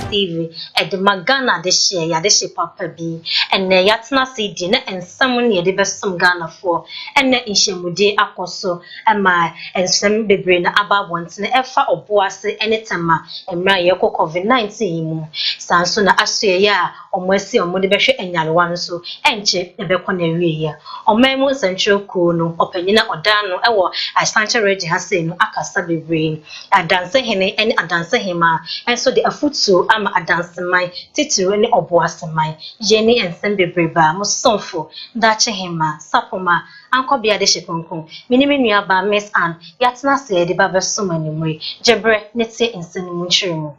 Stevie at the Magana de share ya de she papa bi and ne yatna se di na ensam ne de besom Ghana for and ne nhyemude akoso ama ensam bebre na aba want na efa oboase anytime emra ye COVID-19 mu sanso na asoye ya omwasi omode behwe enyarewa nso enche ebekọ na wie ya omamu central ko no opanyina odano ewo Asante Reggie Hase no akasa bebre adanse hene ene adanse hema enso de afutu ama adanse mai titiru ne oboase mai yeni ensem bebre ba musonfo dache hema sapoma ankobia de shekonkon minimi nua ba Miss Ann yatna se de ba besoma ni mwe jebre nete ensem mu nchiremu.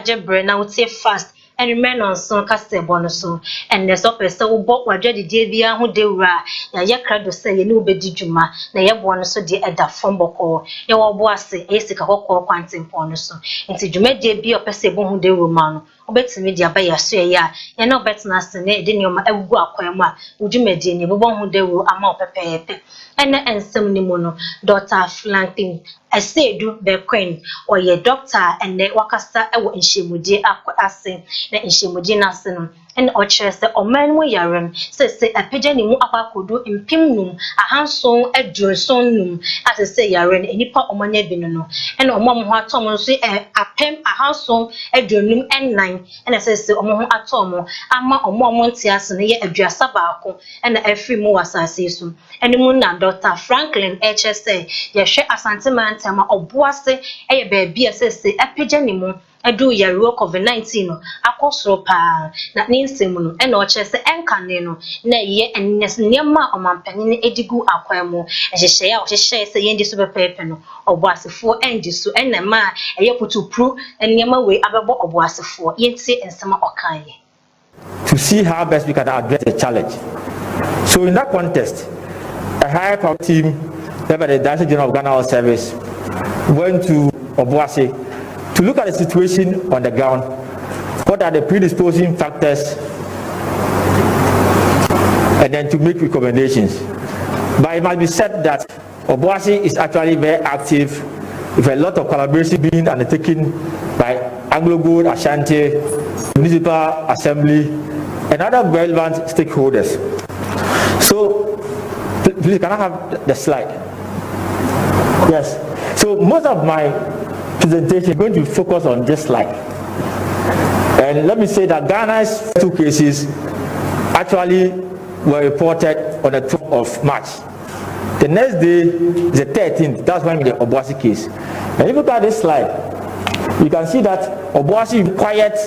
Jebre na utie fast and remain on son castable no so and the so person wo bok wadwe de die bia ho dewura ya ye krado say ye ne obedi dwuma na ye bo no so de eda fom boko ye wo bo ase esika kokko kwantempo no so nti dwuma die bia opese bo ho dewura ma no obetimi dia ba ya so ya ye na obetna ase na de ne oma agugu akwan mu a udwuma die ne bo ho dewura ama opepepe ene ensem ni mu no Dr. Franklin Esedu Bequin or ye doctor and ne wakasa ewo nhyemude ase na nhyemude na ase no en ochire se oman mu yarem se apagya ni mu abakodo mpimnum ahanson adurson num ase se yaren enipa omanya bi no en omom ho atom nso apem ahanson adurnum en9 en se omom ho atom ama omom ntiase no ye aduasa baako en afri mu wasase so enimu na Dr. Franklin HSA ye hwe Asante Mantama oboase eye ba bia se apagya ni mu adu yaro COVID-19 no akosoro pa na ninsem no e na oche se enkane no na ye ennesnema omampani edigu akwamo ehehye ya ohehye se yendi so bepepe no oboasefo endi so enema eye putupru enema we abebo oboasefo yenti ensema okanye to see how best we can address the challenge. So in that context, a high power team led by the Director General of Ghana Health Service went to Obuasi to look at the situation on the ground. What are the predisposing factors? And then to make recommendations. But it must be said that Obuasi is actually very active with a lot of collaboration being undertaken by Anglo Gold, Ashanti, Municipal Assembly, and other relevant stakeholders. So, please, can I have the slide? Yes. So, most of my presentation is going to focus on this slide. And let me say that Ghana's 2 cases actually were reported on the 12th of March. The next day is the 13th. That's when the Obuasi case. And if you look at this slide, you can see that Obuasi is quiet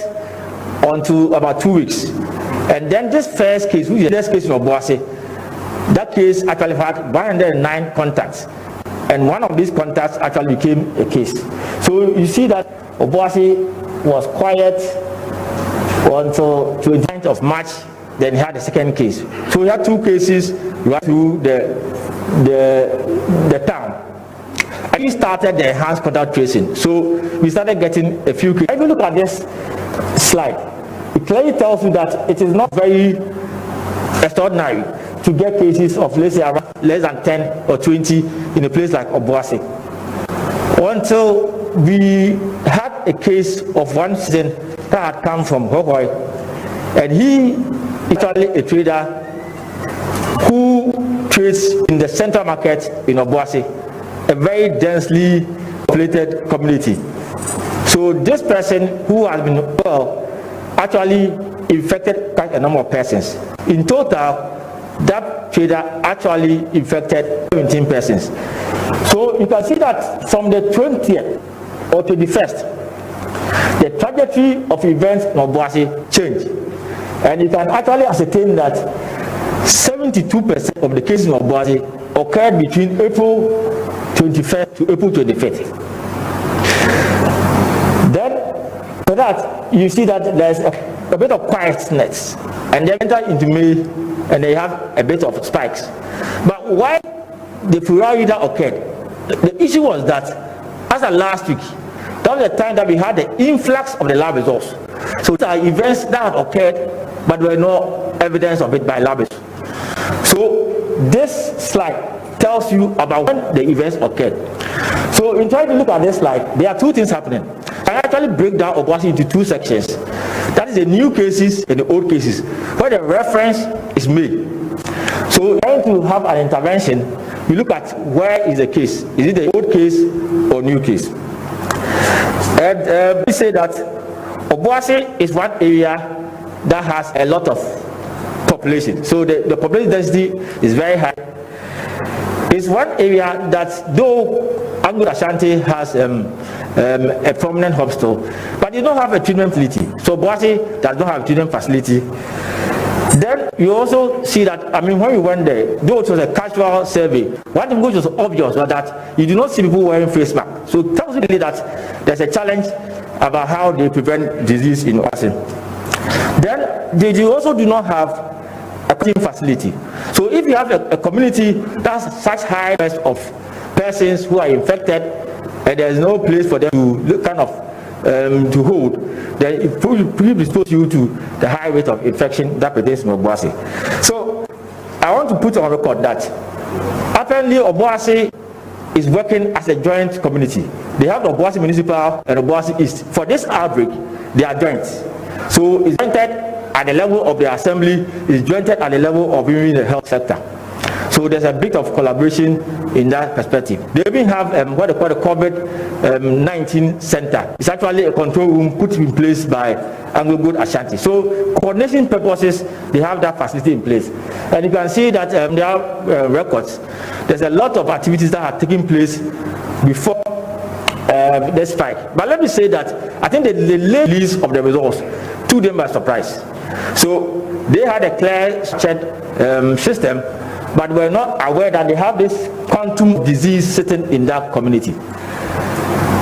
until about 2 weeks. And then this first case, which is the next case in Obuasi, that case actually had 109 contacts. And one of these contacts actually became a case. So you see that Obuasi was quiet until 29th of March, then he had the second case. So we had 2 cases right through the town. And we started the enhanced contact tracing. So we started getting a few cases. If you look at this slide, it clearly tells you that it is not very extraordinary to get cases of let's say around less than 10 or 20 in a place like Obuasi. Until we had a case of one citizen that had come from Hohoi, and he is actually a trader who trades in the central market in Obuasi, a very densely populated community. So this person who has been well actually infected quite a number of persons. In total, that trader actually infected 17 persons. So you can see that from the 20th or 21st, the trajectory of events in Obuasi changed. And you can actually ascertain that 72% of the cases in Obuasi occurred between April 21st to April 25th. Then, for that, you see that there's a bit of quietness, and they enter into May, and they have a bit of spikes. But why the February that occurred, the issue was that as of last week, That was the time that we had the influx of the lab results. So these are events that had occurred, but there were no evidence of it by lab results. So this slide tells you about when the events occurred. So in trying to look at this slide, there are two things happening. I actually break down Obuasi into two sections. That is the new cases and the old cases, where the reference is made. So trying to have an intervention, we look at where is the case. Is it the old case or new case? And we say that Obuasi is one area that has a lot of population. So the population density is very high. It's one area that, though Anglo Ashanti has a prominent hospital, but you don't have a treatment facility. So Obuasi does not have a treatment facility. Then you also see that, I mean, when we went there, though it was a casual survey, one thing which was obvious was that you do not see people wearing face masks. So it tells you that there's a challenge about how they prevent disease in Obuasi. Then they also do not have a treatment facility. So if you have a community that's such high risk of persons who are infected, and there's no place for them to kind of to hold, then it will expose you to the high rate of infection that pertains to Obuasi. So I want to put on record that apparently Obuasi is working as a joint community. They have the Obuasi Municipal and Obuasi East. For this outbreak, they are joint. So it's jointed at the level of the assembly, it's jointed at the level of even the health sector. So there's a bit of collaboration in that perspective. They even have what they call the COVID-19 center. It's actually a control room put in place by Anglo Gold Ashanti. So coordination purposes, they have that facility in place. And you can see that there are records. There's a lot of activities that are taking place before the spike. But let me say that I think the late release of the results took them by surprise. So they had a clear check system, but were not aware that they have this quantum disease sitting in that community.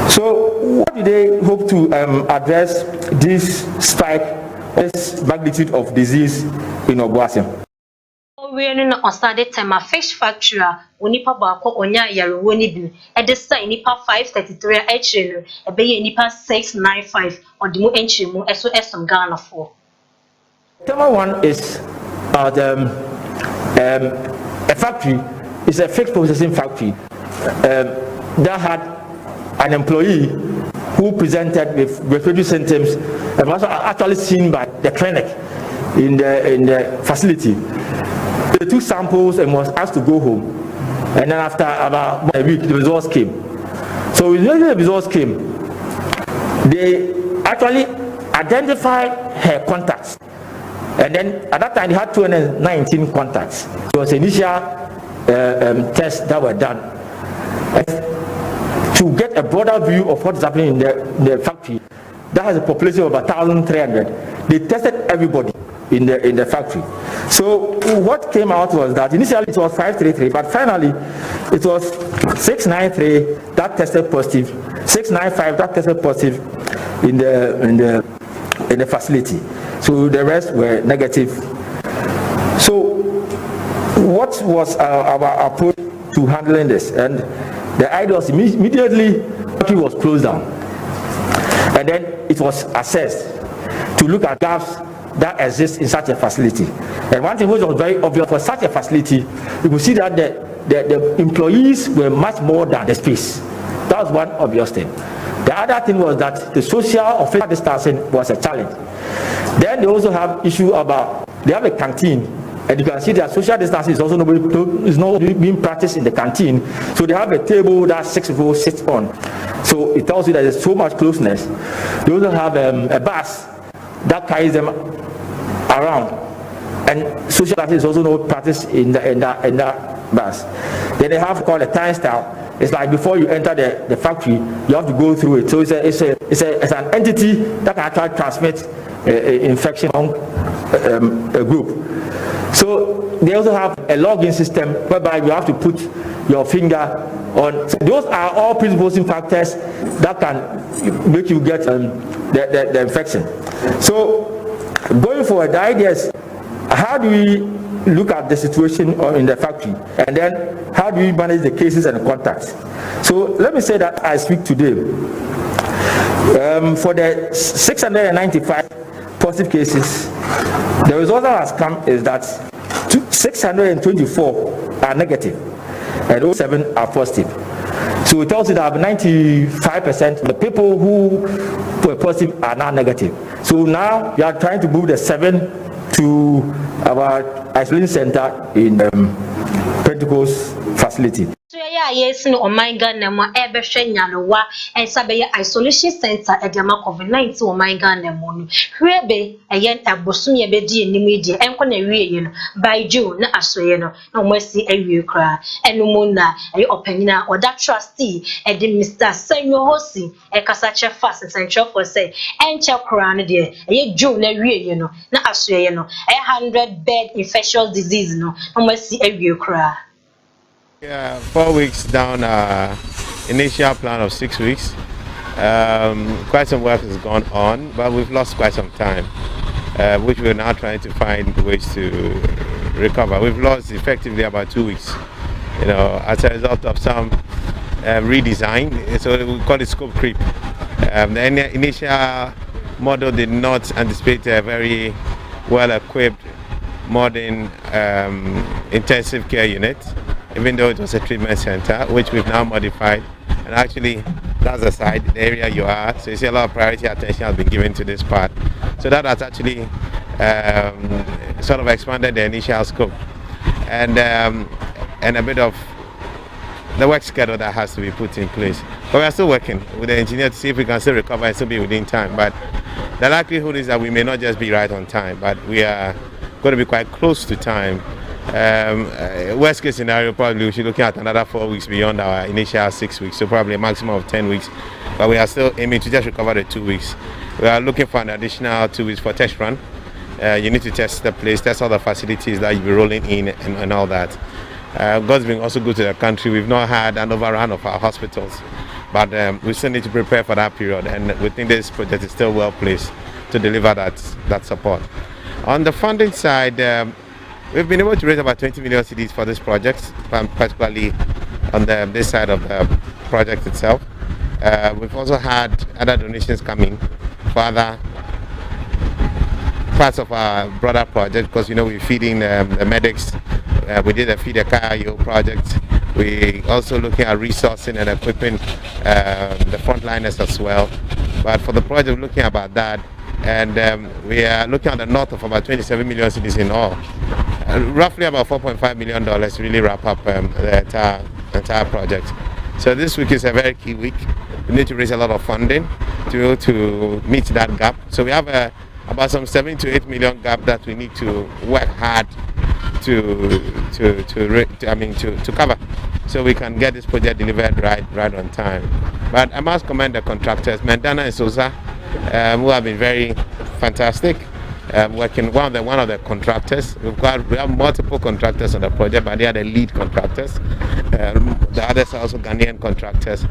So what do they hope to address this spike, this magnitude of disease in Obuasi? We are on Saturday time a fish factory. Onipa baako onya yarewo ni bi. E de say nipa 533 actually no. E be ye nipa 695 odimu enchemu eso esom Ghana for. Tema one is about a factory. It's a fish processing factory that had an employee who presented with respiratory symptoms and was actually seen by the clinic in the facility. They took samples and was asked to go home. And then after about a week, the results came. So when the results came, they actually identified her contacts. And then at that time, they had 219 contacts. It was initial tests that were done. And to get a broader view of what is happening in the factory, that has a population of 1,300. They tested everybody in the factory. So what came out was that initially it was 533, but finally it was 693 that tested positive, 695 that tested positive in the facility. So the rest were negative. So what was our approach to handling this? And the idea was immediately the factory was closed down, and then it was assessed to look at gaps that exists in such a facility. And one thing which was very obvious for such a facility, you could see that the employees were much more than the space. That was one obvious thing. The other thing was that the social or physical distancing was a challenge. Then they also have issue about, they have a canteen, and you can see that social distancing is also not being practiced in the canteen. So they have a table that 6 people sit on. So it tells you that there's so much closeness. They also have a bus that carries them around, and social distancing is also not practiced in that bus. Then they have called a turnstile. It's like before you enter the factory, you have to go through it. So it's an entity that can actually transmit infection among a group. So they also have a login system whereby you have to put your finger on. So those are all predisposing factors that can make you get the infection. So going forward, the idea is, how do we look at the situation in the factory, and then how do we manage the cases and the contacts? So let me say that I speak today, For the 695 positive cases, the result that has come is that 624 are negative and 07 are positive. So it tells you that 95% of the people who were positive are now negative. So now we are trying to move the 7 to our isolation center in Pentecost facility. So yes no my Ghana mo ebe hwe nyarewa ensabe isolation center edema COVID-19 o my Ghana mo no hwebe eye abosum ye bedi enim die enko na wieye no by June na asoye no na mo asi awie kra enu mo na eye opanyina oda trustee ede Mr. Senyo Hosi kasa che fast central for say enche kra no de eye June na wieye no na asoye no 100 bed infectious disease no mo asi awie kra. Yeah, 4 weeks down initial plan of 6 weeks. Quite some work has gone on, but we've lost quite some time, which we're now trying to find ways to recover. We've lost effectively about 2 weeks, you know, as a result of some redesign. So we call it scope creep. The initial model did not anticipate a very well-equipped modern intensive care unit, even though it was a treatment center, which we've now modified. And actually, that's the side, the area you are. So you see a lot of priority attention has been given to this part. So that has actually sort of expanded the initial scope. And a bit of the work schedule that has to be put in place. But we are still working with the engineer to see if we can still recover and still be within time. But the likelihood is that we may not just be right on time, but we are going to be quite close to time. Worst case scenario, probably we should look at another 4 weeks beyond our initial 6 weeks, so probably a maximum of 10 weeks. But we are still aiming to just recover the 2 weeks. We are looking for an additional 2 weeks for test run. You need to test the place, test all the facilities that you'll be rolling in and all that. God's been also good to the country. We've not had an overrun of our hospitals, but we still need to prepare for that period, and we think this project is still well placed to deliver that support. On the funding side, we've been able to raise about 20 million cedis for this project, particularly on this side of the project itself. We've also had other donations coming for other parts of our broader project, because you know we're feeding the medics. We did a Feed a Kayo project. We also looking at resourcing and equipping the frontliners as well. But for the project, we're looking about that, and we are looking at the north of about 27 million cedis in all. Roughly about $4.5 million to really wrap up the entire project. So this week is a very key week. We need to raise a lot of funding to meet that gap. So we have about some 7 to 8 million gap that we need to work hard to cover, so we can get this project delivered right on time. But I must commend the contractors, Mendana and Sosa, who have been very fantastic. Working one of the contractors. We have multiple contractors on the project, but they are the lead contractors. The others are also Ghanaian contractors.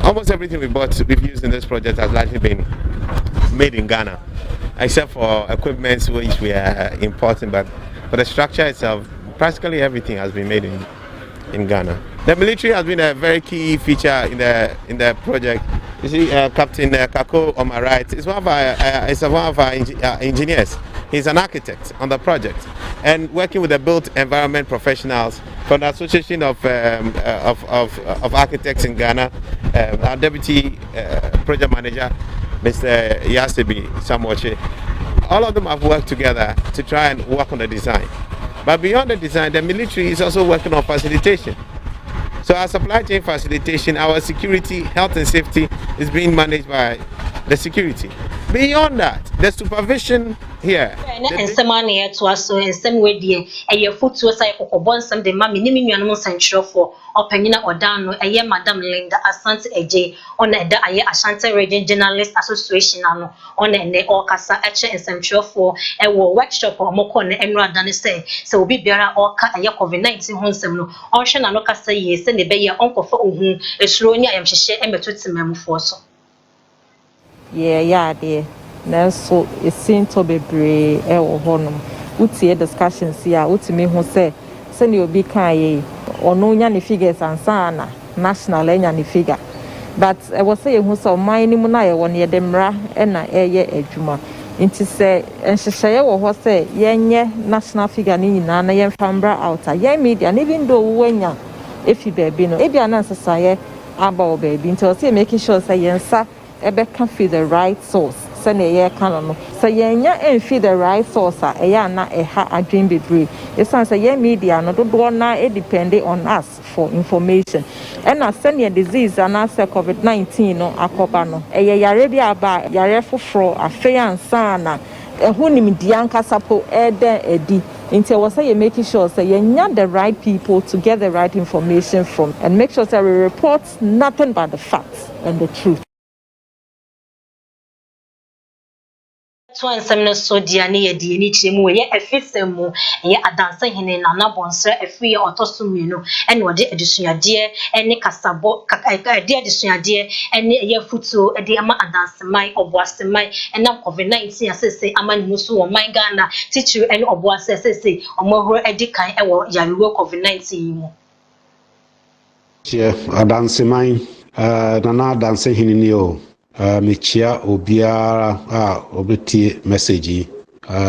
Almost everything we've used in this project has largely been made in Ghana, except for equipment which we are importing. But for the structure itself, practically everything has been made in Ghana. The military has been a very key feature in the project. You see, Captain Kako on my right is one of our engineers. He's an architect on the project, and working with the built environment professionals from the Association of Architects in Ghana. Our deputy project manager, Mr. Yasebi Samoche. All of them have worked together to try and work on the design. But beyond the design, the military is also working on facilitation. So our supply chain facilitation, our security, health and safety is being managed by the security. Beyond that, the supervision here. And some money to us, so in some way, dear, a year foot to us, I could some the mammy, naming your most central for Openina or down, a year Madame Linda Asante AJ on the Ashanti Region Journalist Association on the Orcasa Etcher and Central for a workshop or Mokon and rather say, so we be better or cut a year COVID-19 home Ocean and Ocasa years, and the bay your uncle for whom a Slonia and she and between memo for so. Yeah, dear. Nanso esin to bebre e wo honom utie discussions here utimi ho se ne obi kan ye ono nya ne figures ansa na national nya ne figure but was say who so mine mu na ye won ye demra na eye adwuma nti se enhyehyeye wo ho se yenye national figure ni nyina na ye mfambra out ye media even though wanya efi baby no ebia na nsesaye about baby nti say making sure say yensa ebe can feed the right source say na ye kan no say yenya feed the right source eya na eha adwen bebre esan say ye media no do na depend on us for information and na send disease and say COVID-19 no akoba no eye yare bi aba yare foforo afey ansa na ehu nimdia nkasapo eden edi until we say making sure say you the right people to get the right information from and make sure that we report nothing but the facts and the truth. Twan semne so dia ne ye die ni chemu ye efisemu ye adanse hene na na bonse efi otosumienu ene ode adusuade ene kasabo ade adusuade ene ye futu ede ama adanse mai oboase mai ene COVID-19 asese ama nusu wo mai Ghana teacher ene oboase asese omohoro ede kan ewo yarewo COVID-19 mu che adanse mai na adanse hene ni o mechia obiara obeti message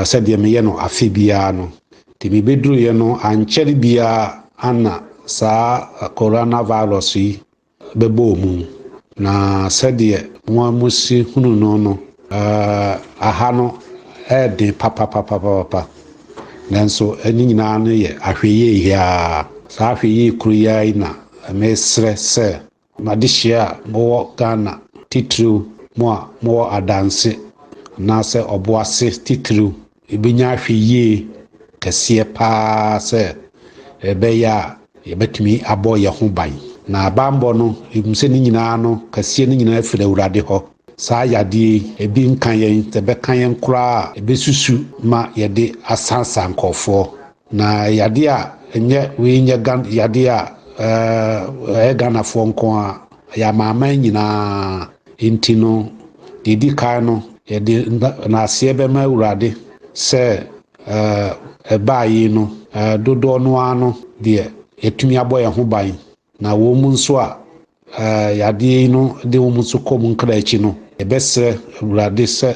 said ye me no afibia no ti me bedru ye no ancheri bia ana sa coronavirus yi bebo mu na said ye mo amusi hunu no aha no de papa nanso ani nyina no ye ahweye ya sa ahweye kuruya ina mesre se madishia mo Ghana titru mo adanse na se oboase titru ebinya ahweye kase pa se ebeya yebetumi abo ye ho ban na bambo no emse ni nyina no kase ni nyina afire urade ho sa yade ebi nkan yen tebe kan yen kura ebesusu ma yede asansa nkofo na yade a enye we nye gan yade a Ghana fo nko a ya mama nyina intino didi kano yede na asiebe ma urade se ebayi no dodo no ano de etumi aboye ho ban na wo mu nso a yade no de wo mu nso kom nkra achi no ebesre urade se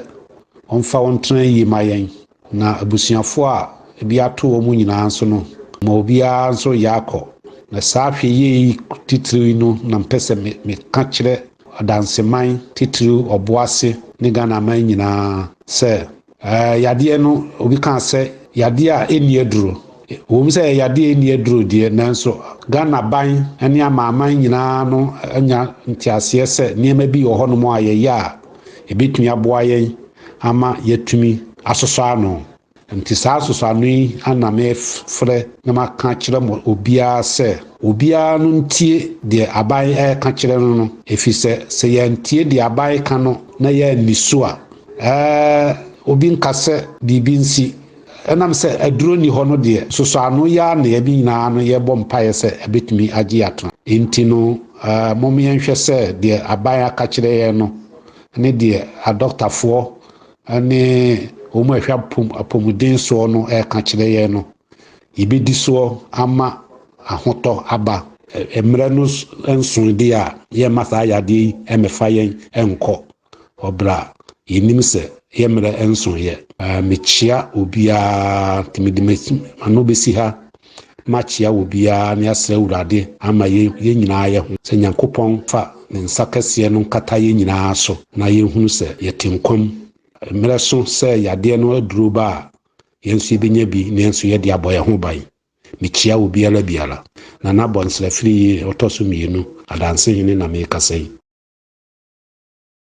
onfa wontran yi mayen na abusuafo a bi ato wo mu nyina nso no ma obi a nso yakọ na saafie yi titiri no na mpese me ka kire adanseman titiri oboase ne Ghana man nyina se yade no obi kan se yade a eni aduro wo mi se yade eni aduro de nanso Ghana ban ene amaman nyina no anya ntiase se niema bi wo hono mo ayeye a ebetumi aboa yen ama yetumi asoso ano nti saa soso ano yi ana me frɛ na maka kire mo obia se obia no ntie de aban ka kire no efise se ya ntie de aban ka no na ya niso a obi nkase bibi nsi enam se aduro ni ho no de soso ano ya na ya bi nyina no ye bom paye se ebetumi agi atona enti no momo yenhwe se de aban aka kire ye no ne de adoctafo ane omo ehwa apomuden so no ka kire ye no ibedi so ama ahoto aba emre no enso de a ye masa yade emefa yen enko obra yenim se ye mre enso ye mechia obia timidimesi anobesi ha machia obia ne asra urade ama ye nyina ye ho se nyankopon fa ne nsakase no kata ye nyina so na ye hunu se ye tinkom emre so se yade no aduro ba yensu benya bi ne enso ye de aboye ho ban mechia obiara biara na na bonsla free otoso mienu adanse hene na me kasai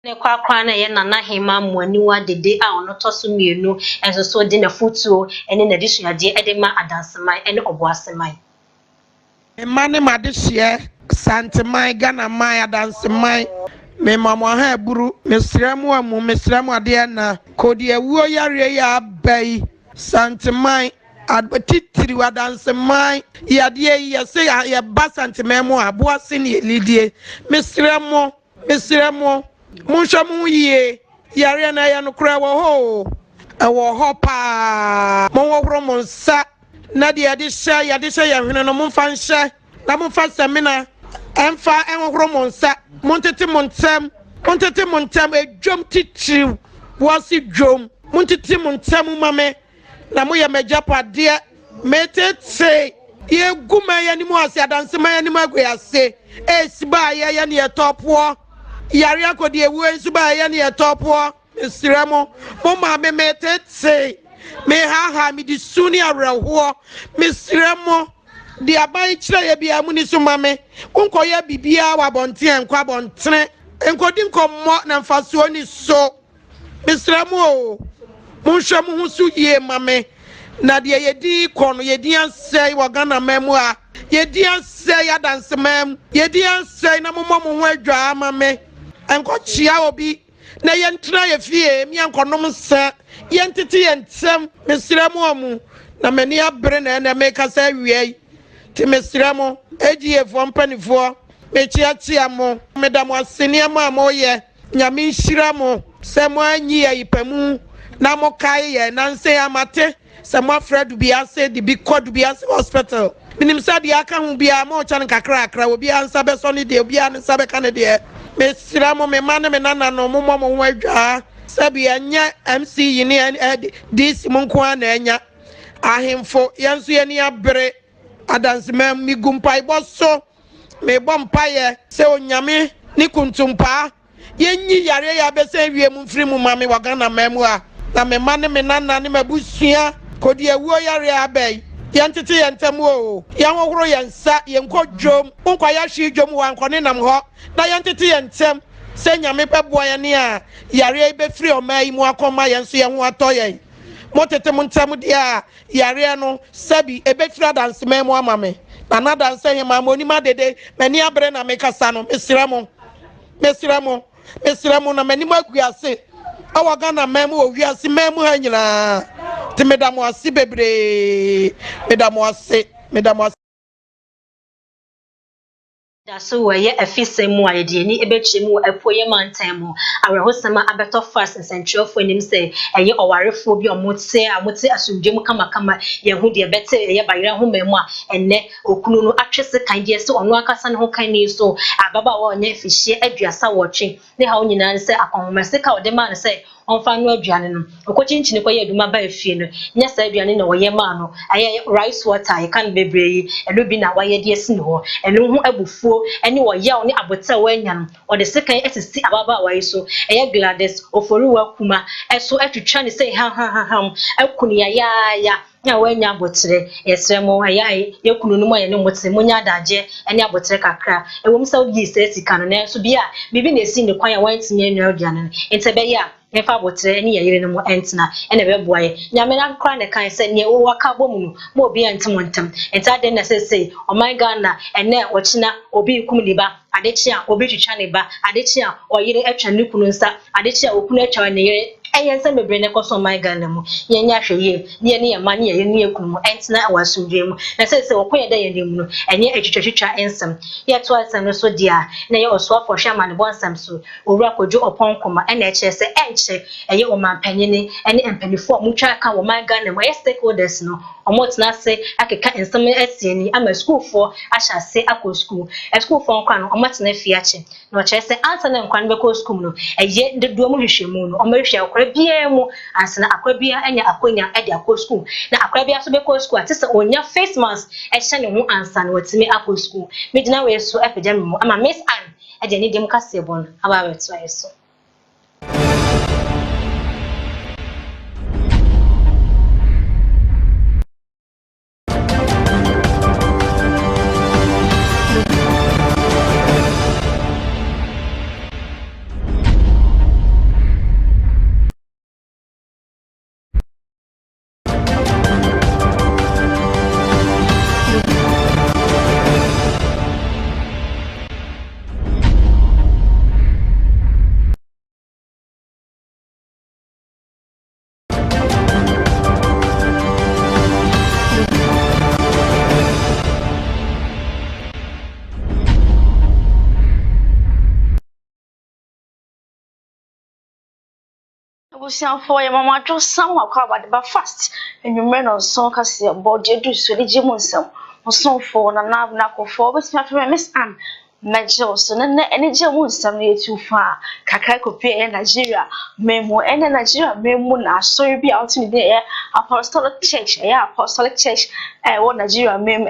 ne kwakwa na ye nana hema muaniwa dede a ono toso mienu enso so de na futuo ene na disuade edema adansemai ene oboasemai Mane madehye santemai Ghana mai adansemai me mama ha buru mesramu amu mesramu ade na kodi ewuo yare ya bai santemai adbetitiri wadansemai yade ye se ya basantememu aboase ne lidie mesramu munshamu ye yare na ya no kra wo ho pa mo wo monsa na de yade hye ya hwene no momfa nhye na momfa semina emfa enhoro monsa montete montem edwom titiriw wasi dwom montete montem mame na moye majapade metete ye guma ya ni mo ase adanse ma ya ni maguyase esiba ya ne topo yare akodi ewu ensuba ya ne topo esiramo mo ma me metete me ha mi di suni areho mesiramo di aban kire ye bia muni so mame unko ya bibia wa bonte enkwa bontere enkodi nkommo na mfaso ni so mesiramo mo hwam hu su ye mame na de yedi kono yedi ansai wa Ghana memu a yedi ansai adanse mem yedi ansai na mo ho adwa mame enko chia obi na yentra ye fie mi ankonom sa yentete yentem mesiramo amu na mani abre na meka sa wiei ti mesiramo eji efo mpanifo mechiatia mo medamo asenia mo amoye nyame nhiramo se mo anyi ayipamu na mo kai ye nanse amate se mo afredu bia se di bi kodu bia se hospital minim sa di aka hu bia mo chan kakra akra obi ansa be so ne de obi ansa be kan de mesiramo me mane me nana no mo mo ho adwa sabi anya MC yini dis mo nko ana anya ahemfo yanso ye ni abre adansema mi gumpa iboso me bompaye se onyame ni kuntumpa yenyi yare ya be se wie mu mfiri mu mame wa Ghana memu a na me mane me nana ne mabusua kodi ewuo yare abai yantete yantemu o yanwohoro yansa yenkodwom nkwa ya hwi dwom wa nkone nam ho na yantete yantem se nyame beboa ya ne a yare be firi o mai mu akoma yenso ye ho atoye motete muntem dia yare no sabi ebe firi dance memu amame na dance he ma moni ma dede mani abre na mekasa no mesiramo na mani maguase awa Ghana memu o wiase memu ha nyina ti medamo ase bebre medamo ase da so weye afisemu ayede ni ebechemu apoye mantam awerehosama abeto fast centralfo nim se eye owarefo bi omote asundwem kama yehu de bete eye bayira ho memu a enne okunu no atwese kan de se ono akasa ne ho kan ni so ababa wa onye fihie aduasa wotwe ne ha onyina se akonmese ka ode man se onfa no aduane no okochinchini kwa ye aduma ba afie no nya sa aduane na woye ma no aye rice water ye kan bebree eno bi na waye de esi no ho eno ho abufuo ene woye ne abota wanya no ode sekan esisi ababa waye so eye glades oforuwa kuma eso atwitwa ne se ha akunu ya nya wanya abotre yesremo ayai yekunu no moye ne motre munya adaje ene abotre kakra ewom sa obi se sika no na so bia bibi na esi ne kwan ya wantimi enu aduane ntebe ya nefa botre ni yeyire no mo entina ene beboaye nyame na kra ne kan se ne wo waka bomu no mo obi antim wontam enta de na se oh my Ghana ene ochina obi kum liba adechi a obi twitwa ne ba adechi a oyire atwa ne kunu nsa adechi a okunu atwa ne yire eyense mebre ne koso my Ghana mu yenya hweye ne ne yama ne ye ne ekunu mu entina awasundwe mu na se okoye da ye ne mu no enye etwitwa ensem ye to asem no so dia na ye oso afo hwama ne bonsam so owura kojo oponkoma ene eche se enche eye o mampanyini ene empanifo mutwa ka wo my Ghana mu ye stakeholders no omotna se akeka ensem asieni ama school for asha se akọ school school for nkwa no omotna fiache no che se answer na nkwa no be ko school no eye dedo mu hwehwemu no omahwe akwa bia mu ansana akwa bia enya akonya ede akọ school na akwa bia so be ko school atise onya face mask ehye ne ho ansana watimi akọ school medina we so apagya mu ama Miss Ann ede ni dem kasebon aba wetu ayeso for your mama just somehow covered but fast and you men on song cause your body do so the gym on some for na for but my friend Miss Ann Major so na energy mu nsam na etu fa kakra kopi e Nigeria memo ene Nigeria memo na asori bi out me dey apostolic church wo Nigeria mem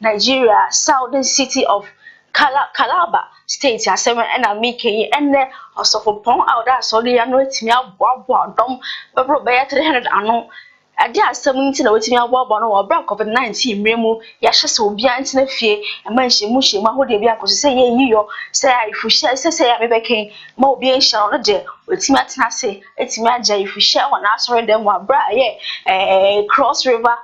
Nigeria southern city of Calabar state asem na make ene osofopon out that so ya no etimi aboabo dom bebro be 300 ano ade asem nti na wetimi aboabo no wo bra COVID-19 mremu ya hyese obi anti na fie emanhye ahode bi akoso se ye yiyo se ifuhye se ya mebeken ma obi enhya no de wetimi atena se etimi agya ifuhye ho na asore dem wa bra ye Cross River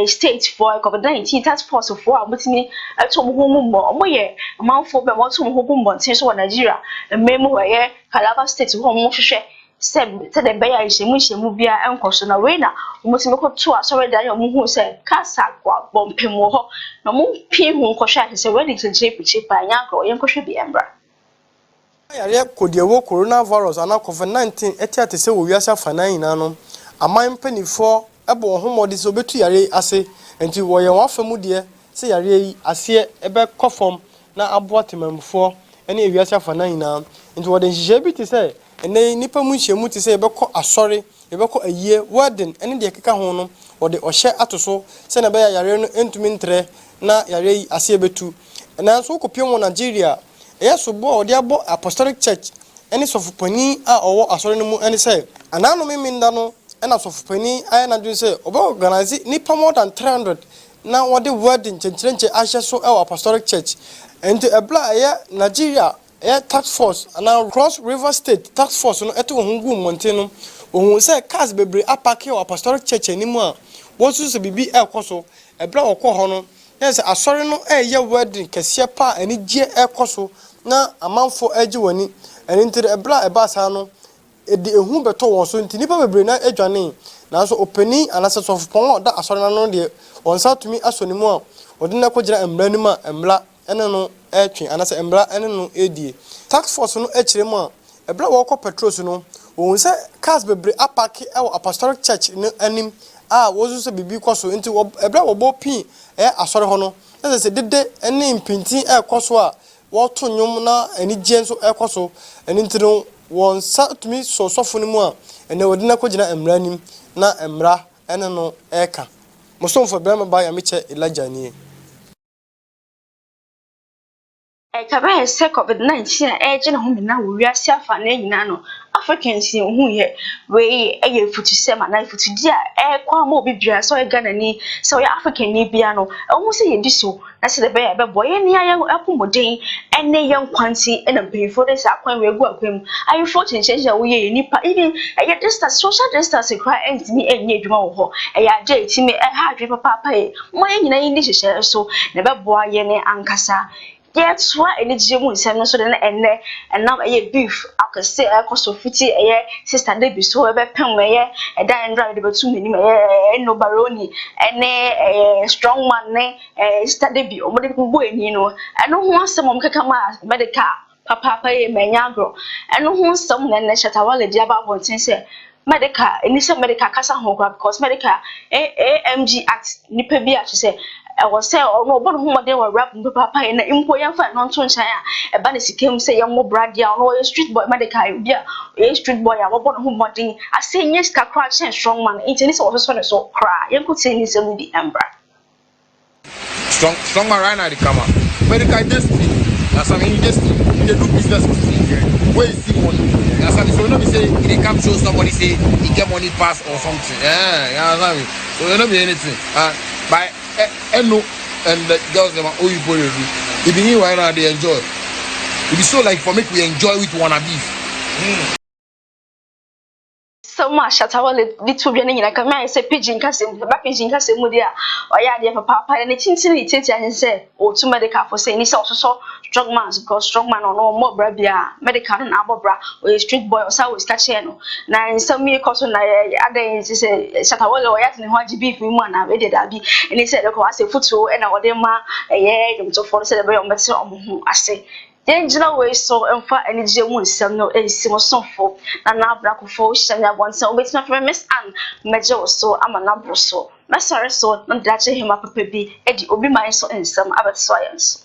state for COVID-19 task force for abutimi atom homumbo omoye amanfo be mo tom homumbo ntin so Nigeria memu ye Calabar state ho mo hwehwe se de be ya nhemu bia enkoso na we na omotimi ko to asore dan yo mo hu se kasa kwa bompemo ho na mo pin hu nkɔhwe se we de chepe anya ko yen kɔhwe bi embra yare kodiewo coronavirus ana COVID-19 etiate se wo wiasa fanan ina no aman panifo ebo homodi so betu yare ase enti wo ye wafam de se yare yi ase ebe kofom na abo temamfo ene ewiasa fanan ina enti wo de nhihye bi te se ene nipa mu nhyemu te se ebe kɔ asɔre ebe kɔ ayie warden ene de keka ho no wo de ohye atoso se na be yare no entumi ntre na yare yi ase betu na so kopie mo Nigeria yes bo odi abo apostolic church eni sofupani a owo asore no mu eni say anano minda no ena sofupani aya na dun say obo organize nipa more than 300 na wode wedding chencherenche ahye so e apostolic church enti ebla ya Nigeria task force na Cross River state task force no eto hungu monte no ohun say cars bebre apake o apostolic church animu a wosu se bibi ekoso ebla okọ ho no yes asore no ye wedding kese pa ani gie ekoso na amanfo agi wani eni ntire ebla ebasa no edi ehu beto won so nti nipa bebre na adwane na so opani anase sofopon da asore na no de won sa tumi asonimu a odi na kogina emra ni ma emla ene no etwe anase emra ene no edie tax force no ekiremu a ebla wo kɔ petrol no won se cars bebre apake e apostolic church no anim a wozu se bibi kwaso nti ebra wo bo pin asore ho no se dede ene impinti ekoso a wo to nyom na ani gye nso ekoso eni ntino won sa tumi so sofo ni mu a ene wodi na kogina emra nim na emra ene no eka mosomfo brema ba ya meche Elijah kabe se COVID-19 eje na homi na wiase afa na nyina no Africans hu ye we eye futusem na futudi a kwa ma obi bia so e Ghana ni so ya African ni bia no ohu se ye diso na se de be boye ni aye akomoden ene ye nkwanti ena mpefo de sa kwan we gu akwam ayi fo chenche wo ye nipa even eye distance social distance kra entimi enye adwuma wo ho eye age etimi ha adwe papa e mo ye nyina yi ni hyehyɛ so na be boa ye ne ankasa yes wa energy mu nsem no so de na enne enam eye beef akose ekoso futi eye sister Debbie so ebe pem eye edan ndra de betu meni eye no baroni ene strong man ne sister Debbie o mo de gbo eni no eno ho asem om kaka ma medical papa ye menyagro eno ho nsem na ne Shatawale dia ba bonten se medical eni se medical kasa ho kwa because medical AMG act nipa bi a se I was say or no bon who they were rapping papa in impo yan fa non ton chan a ba sikem say yan mo bradia no street boy medical bia street boy a bon who modern I say yes ka crash and strong man internet also so cry yan could say ni se mu di embra strong man right now the camera medical destiny that's I mean just they do business where you see money that's I so no be say they come show somebody say he get money pass or something yeah so you know be anything by no and the girls them oh you go do if you right now they enjoy it be so like for make we enjoy with wanna beef so much Shatawale little bi na nyina ka me say pidgin kasem ba pidgin kasem mu dia oya de papa na chinchini tete anye say o to medical for say ni say so strong man because strong man no more bra bia medical na abobra o street boy o sa we ska che no na nsam mi koso na adan say Shatawale oya tene ho agi beef mu na we de da bi ni say de ko ase futu e na o de ma dum to for say de be o mete o ho ase Denjina way so emfa energy mu nsam no ensi mo sonfo na abra kofo hyanya bonsa obetima from Miss Ann meje so ama na bro so mesare so na dache hima papa bi edi obi man so nsam abetso ayenso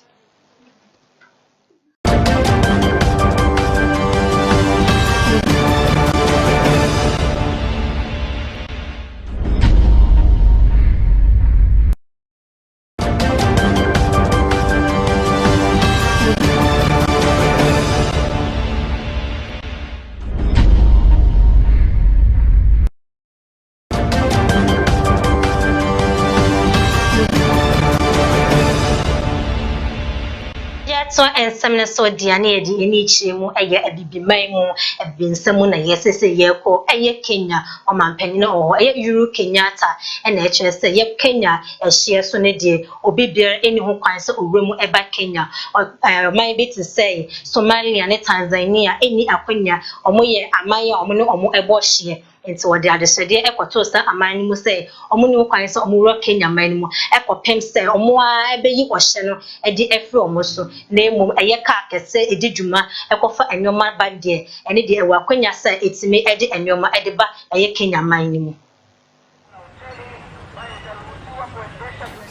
so ensemble so diane di eni chiremu eye abibiman mu abinsemu na yesese yeko eye Kenya omampanyin oho eye Uhuru Kenyatta na ekire se ye Kenya ehie so ne die obibia eni ho kwan se owremu eba Kenya man bit to say Somalia ne Tanzania eni akwanya omoye amaya omo omo ebo hie enti wode adesede ekoto sa aman mu say omo ne kwan se omo ro Kenya man mu ekopem se omo a ebeyi ohye no edi efre omo so na emum eye ka kese edi dwuma ekofa enwoma ba de ene de ewa kwanya sa etime edi enwoma edi ba eye Kenya man mu.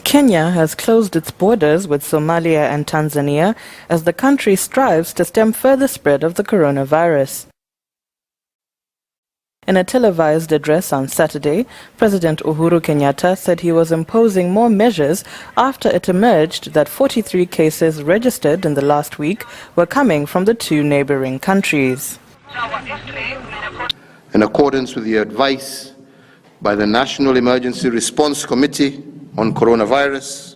Kenya has closed its borders with Somalia and Tanzania as the country strives to stem further spread of the coronavirus. In a televised address on Saturday, President Uhuru Kenyatta said he was imposing more measures after it emerged that 43 cases registered in the last week were coming from the two neighboring countries. In accordance with the advice by the National Emergency Response Committee on Coronavirus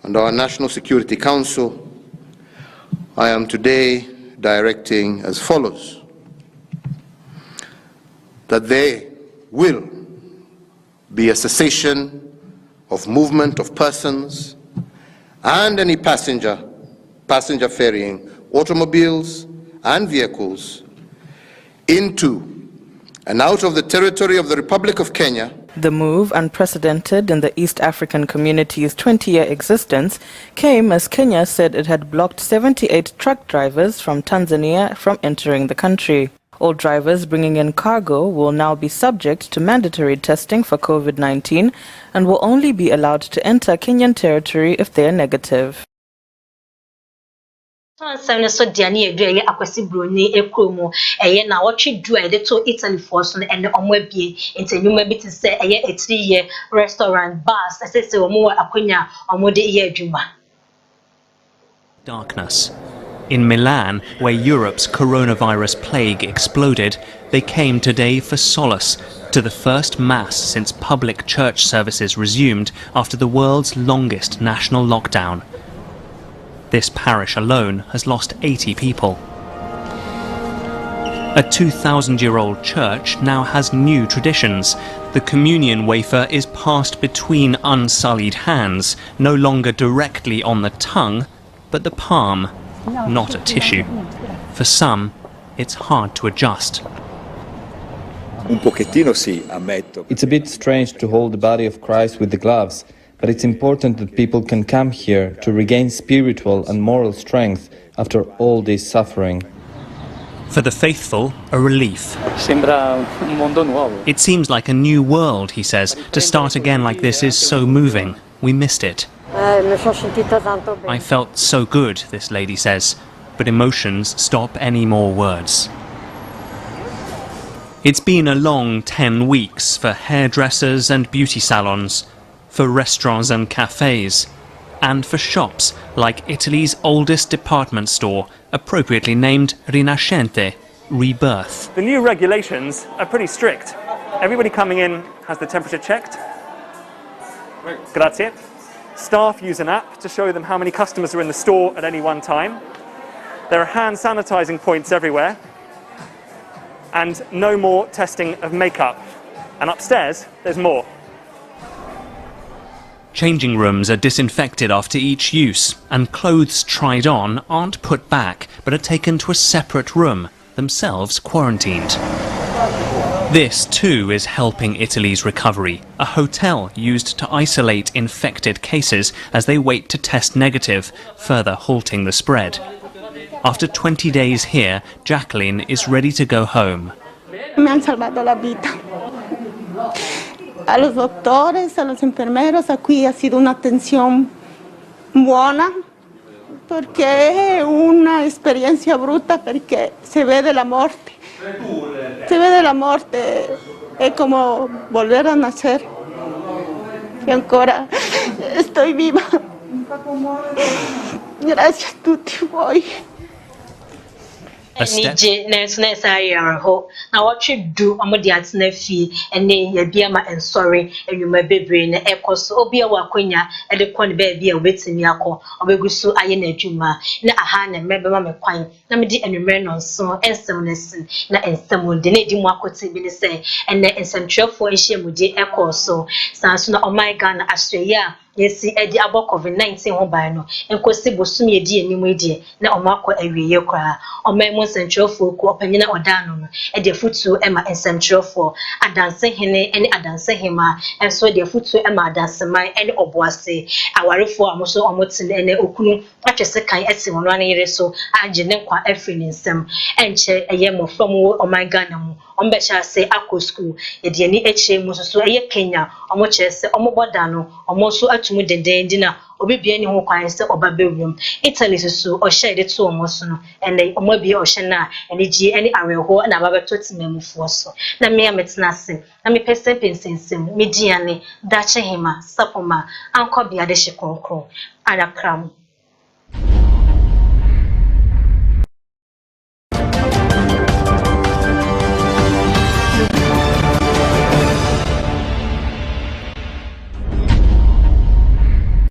and our National Security Council, I am today directing as follows: that there will be a cessation of movement of persons and any passenger ferrying automobiles and vehicles into and out of the territory of the Republic of Kenya. The move, unprecedented in the East African community's 20-year existence, came as Kenya said it had blocked 78 truck drivers from Tanzania from entering the country. All drivers bringing in cargo will now be subject to mandatory testing for COVID-19 and will only be allowed to enter Kenyan territory if they are negative. Seven so diani edu akwasi broni ekromu na watwe du e de to Italy for so and omwabie entenuma bi te say 3-year restaurant bars asese omo akonya omo de ye adwuma. Darkness. In Milan, where Europe's coronavirus plague exploded, they came today for solace to the first mass since public church services resumed after the world's longest national lockdown. This parish alone has lost 80 people. A 2,000-year-old church now has new traditions. The communion wafer is passed between unsullied hands, no longer directly on the tongue, but the palm, not a tissue. For some, it's hard to adjust. It's a bit strange to hold the body of Christ with the gloves, but it's important that people can come here to regain spiritual and moral strength after all this suffering. For the faithful, a relief. It seems like a new world, he says. To start again like this is so moving. We missed it. I felt so good, this lady says, but emotions stop any more words. It's been a long 10 weeks for hairdressers and beauty salons, for restaurants and cafes, and for shops like Italy's oldest department store, appropriately named Rinascente, Rebirth. The new regulations are pretty strict. Everybody coming in has the temperature checked. Grazie. Staff use an app to show them how many customers are in the store at any one time. There are hand sanitizing points everywhere. And no more testing of makeup. And upstairs, there's more. Changing rooms are disinfected after each use, and clothes tried on aren't put back, but are taken to a separate room, themselves quarantined. This, too, is helping Italy's recovery, a hotel used to isolate infected cases as they wait to test negative, further halting the spread. After 20 days here, Jacqueline is ready to go home. Me han salvado la vida. A los doctores, a los enfermeros, aquí ha sido una atención buena, porque es una experiencia bruta, porque se ve de la muerte. Se ve de la muerte, es como volver a nacer. Y ancora estoy viva. Gracias a tutti voi. A step Nije na yare ho na watwe du amode atena fie ene ya bia ma ensori enwuma bebre na ekoso obi a wakonya de kɔ ne ba bia obetimi akɔ obegusu aye na adwuma na aha na mmebe ma mekwan na medi enwumere no nso ensem na sin na ensem de na edi mu akote bi ne se ene ensentwefo ehyiamudi ekoso sanso na omaiga na Australia yesi edi abo COVID-19 ho ban no enkosi bosum yedi enimu die na omakɔ awieye kra omaimu nsentwefo ko opanyina odano no edi futu ema nsentwefo adanse hene ene adanse hema enso de futu ema adanseman ene oboase awarefo amoso omotile ene okunu atwese kan esi wono an yere so anje ne kwa afri nsem enche eyemo from omaiga na mu ombecha se akɔ school yedi ani eche mu so eye Kenya omochese omoboda no omoso atumu dendende na obibia ni ho kwan se obabewum Italy so o share de to omoso no ene omabia o hye na ene gi ene aweho na babeto timamufo so na me ametena se na me pese pensensem mediane dache hema sapoma ankobia de hye konkron anakram